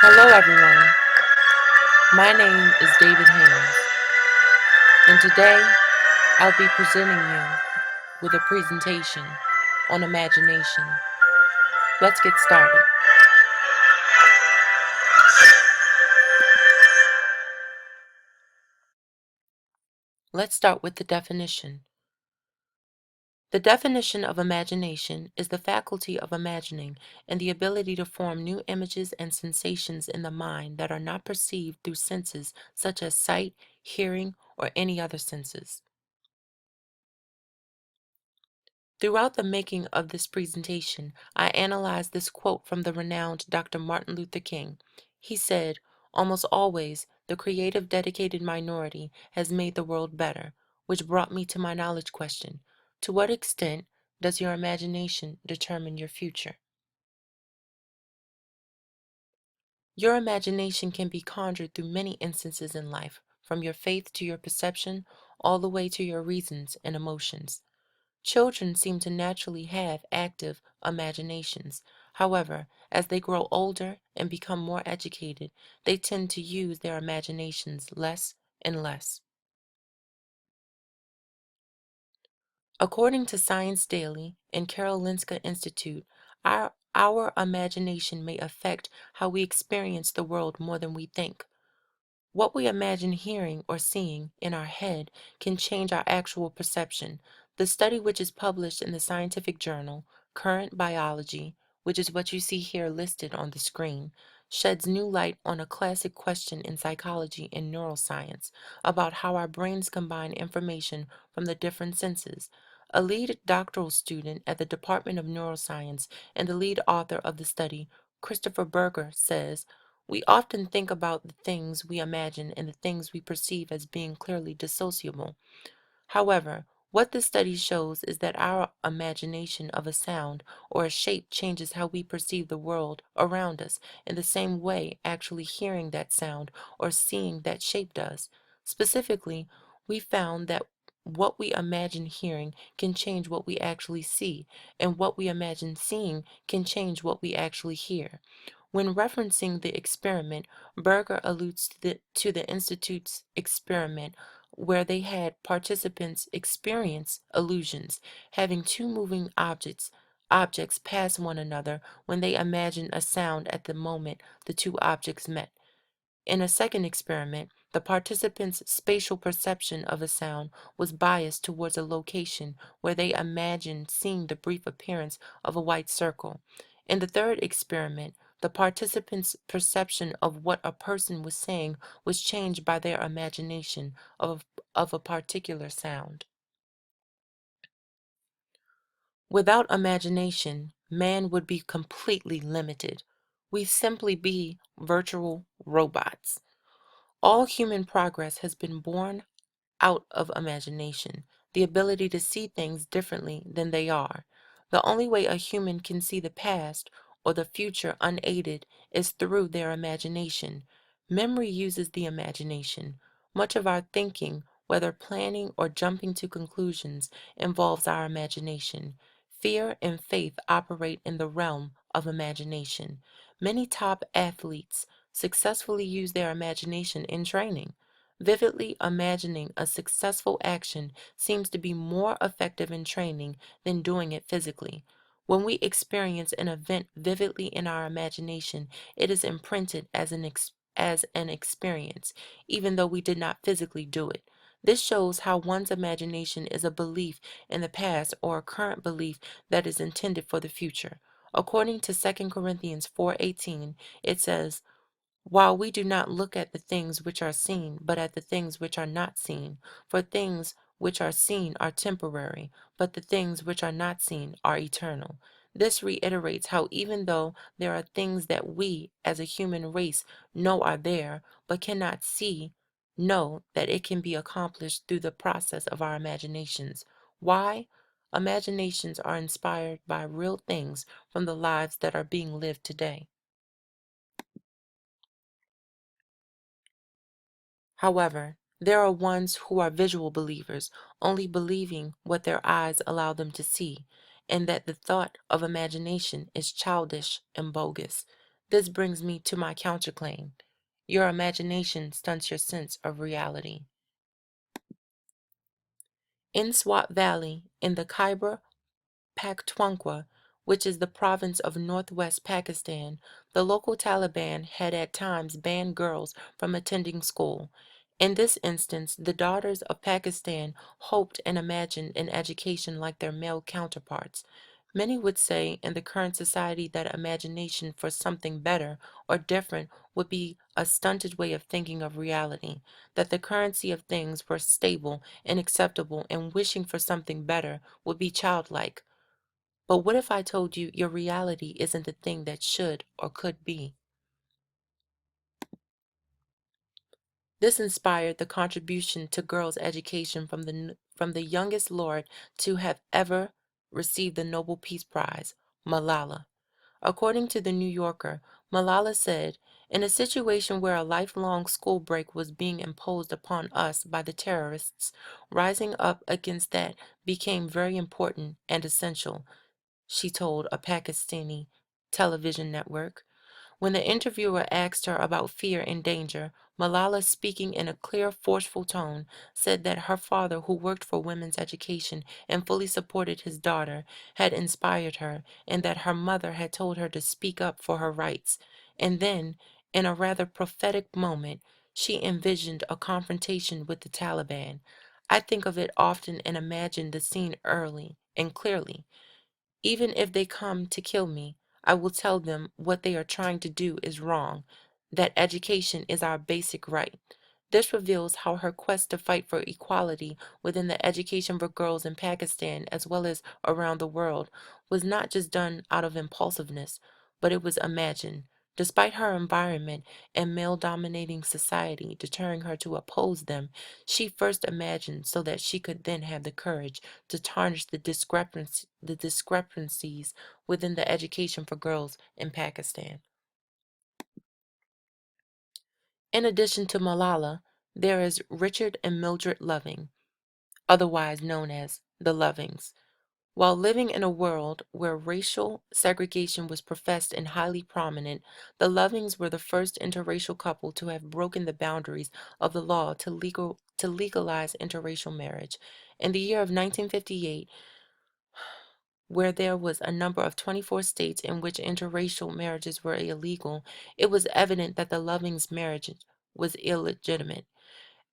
Hello, everyone. My name is David Haynes, and today I'll be presenting you with a presentation on imagination. Let's get started. Let's start with the definition. The definition of imagination is the faculty of imagining and the ability to form new images and sensations in the mind that are not perceived through senses such as sight, hearing, or any other senses. Throughout the making of this presentation, I analyzed this quote from the renowned Dr. Martin Luther King. He said, "Almost always, the creative, dedicated minority has made the world better," which brought me to my knowledge question. To what extent does your imagination determine your future? Your imagination can be conjured through many instances in life, from your faith to your perception, all the way to your reasons and emotions. Children seem to naturally have active imaginations. However, as they grow older and become more educated, they tend to use their imaginations less and less. According to Science Daily and Karolinska Institute, our imagination may affect how we experience the world more than we think. What we imagine hearing or seeing in our head can change our actual perception. The study, which is published in the scientific journal Current Biology, which is what you see here listed on the screen, sheds new light on a classic question in psychology and neuroscience about how our brains combine information from the different senses. A lead doctoral student at the Department of Neuroscience and the lead author of the study, Christopher Berger, says, "We often think about the things we imagine and the things we perceive as being clearly dissociable. However, what this study shows is that our imagination of a sound or a shape changes how we perceive the world around us in the same way actually hearing that sound or seeing that shape does. Specifically, we found that what we imagine hearing can change what we actually see, and what we imagine seeing can change what we actually hear." When referencing the experiment, Berger alludes to the Institute's experiment where they had participants experience illusions, having two moving objects pass one another when they imagined a sound at the moment the two objects met. In a second experiment, the participants' spatial perception of a sound was biased towards a location where they imagined seeing the brief appearance of a white circle. In the third experiment, the participants' perception of what a person was saying was changed by their imagination of a particular sound. Without imagination, man would be completely limited. We'd simply be virtual robots. All human progress has been born out of imagination, the ability to see things differently than they are. The only way a human can see the past or the future unaided is through their imagination. Memory uses the imagination. Much of our thinking, whether planning or jumping to conclusions, involves our imagination. Fear and faith operate in the realm of imagination. Many top athletes successfully use their imagination in training. Vividly imagining a successful action seems to be more effective in training than doing it physically. When we experience an event vividly in our imagination, it is imprinted as an experience, even though we did not physically do it. This shows how one's imagination is a belief in the past or a current belief that is intended for the future. According to 2 Corinthians 4:18, it says, "While we do not look at the things which are seen, but at the things which are not seen. For things which are seen are temporary, but the things which are not seen are eternal." This reiterates how even though there are things that we, as a human race, know are there, but cannot see, know that it can be accomplished through the process of our imaginations. Why? Imaginations are inspired by real things from the lives that are being lived today. However, There are ones who are visual believers, only believing what their eyes allow them to see, and that the thought of imagination is childish and bogus. This brings me to my counterclaim. Your imagination stunts your sense of reality. In Swat Valley, in the Khyber Pakhtunkhwa, which is the province of northwest Pakistan, the local Taliban had at times banned girls from attending school. In this instance, the daughters of Pakistan hoped and imagined an education like their male counterparts. Many would say in the current society that imagination for something better or different would be a stunted way of thinking of reality, that the currency of things were stable and acceptable, and wishing for something better would be childlike. But what if I told you your reality isn't the thing that should or could be? This inspired the contribution to girls' education from the youngest laureate to have ever received the Nobel Peace Prize, Malala. According to the New Yorker, Malala said, "In a situation where a lifelong school break was being imposed upon us by the terrorists, rising up against that became very important and essential," she told a Pakistani television network. When the interviewer asked her about fear and danger, Malala, speaking in a clear, forceful tone, said that her father, who worked for women's education and fully supported his daughter, had inspired her, and that her mother had told her to speak up for her rights. And then, in a rather prophetic moment, she envisioned a confrontation with the Taliban. I think of it often and imagine the scene early and clearly. Even if they come to kill me, I will tell them what they are trying to do is wrong, that education is our basic right. This reveals how her quest to fight for equality within the education for girls in Pakistan as well as around the world was not just done out of impulsiveness, but it was imagined. Despite her environment and male dominating society deterring her to oppose them, she first imagined so that she could then have the courage to tarnish the discrepancies within the education for girls in Pakistan. In addition to Malala, there is Richard and Mildred Loving, otherwise known as the Lovings. While living in a world where racial segregation was professed and highly prominent, the Lovings were the first interracial couple to have broken the boundaries of the law to legalize interracial marriage. In the year of 1958, where there was a number of 24 states in which interracial marriages were illegal, it was evident that the Lovings' marriage was illegitimate.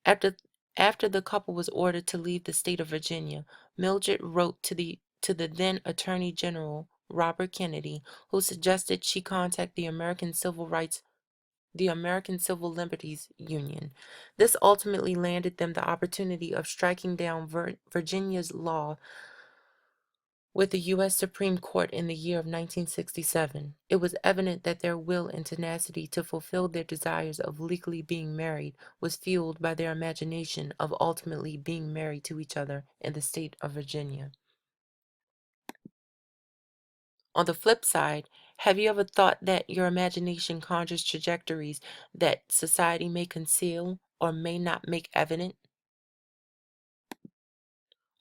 After after the couple was ordered to leave the state of Virginia, Mildred wrote to the then Attorney General Robert Kennedy, who suggested she contact the American Civil Liberties Union. This ultimately landed them the opportunity of striking down Virginia's law with the U.S. Supreme Court in the year of 1967. It was evident that their will and tenacity to fulfill their desires of legally being married was fueled by their imagination of ultimately being married to each other in the state of Virginia. On the flip side, have you ever thought that your imagination conjures trajectories that society may conceal or may not make evident?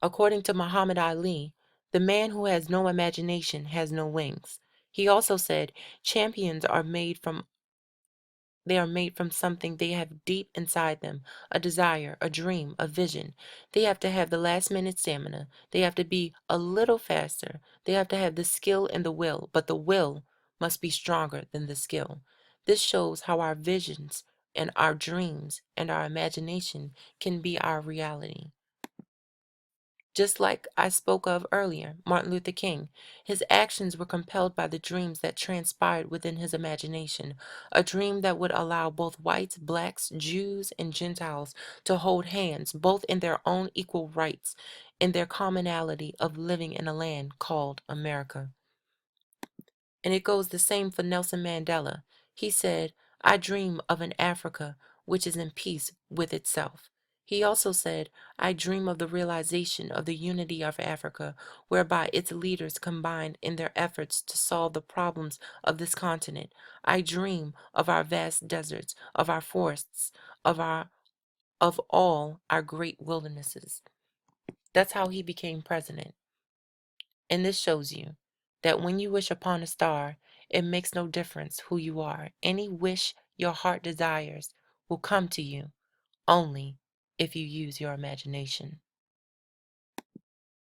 According to Muhammad Ali, the man who has no imagination has no wings. He also said, champions are made from they are made from something they have deep inside them, a desire, a dream, a vision. They have to have the last minute stamina. They have to be a little faster. They have to have the skill and the will, but the will must be stronger than the skill. This shows how our visions and our dreams and our imagination can be our reality. Just like I spoke of earlier, Martin Luther King, his actions were compelled by the dreams that transpired within his imagination, a dream that would allow both whites, blacks, Jews, and Gentiles to hold hands, both in their own equal rights, in their commonality of living in a land called America. And it goes the same for Nelson Mandela. He said, I dream of an Africa which is in peace with itself. He also said, I dream of the realization of the unity of Africa, whereby its leaders combined in their efforts to solve the problems of this continent. I dream of our vast deserts, of our forests, of our of all our great wildernesses. That's how he became president. And this shows you that when you wish upon a star, it makes no difference who you are. Any wish your heart desires will come to you only if you use your imagination.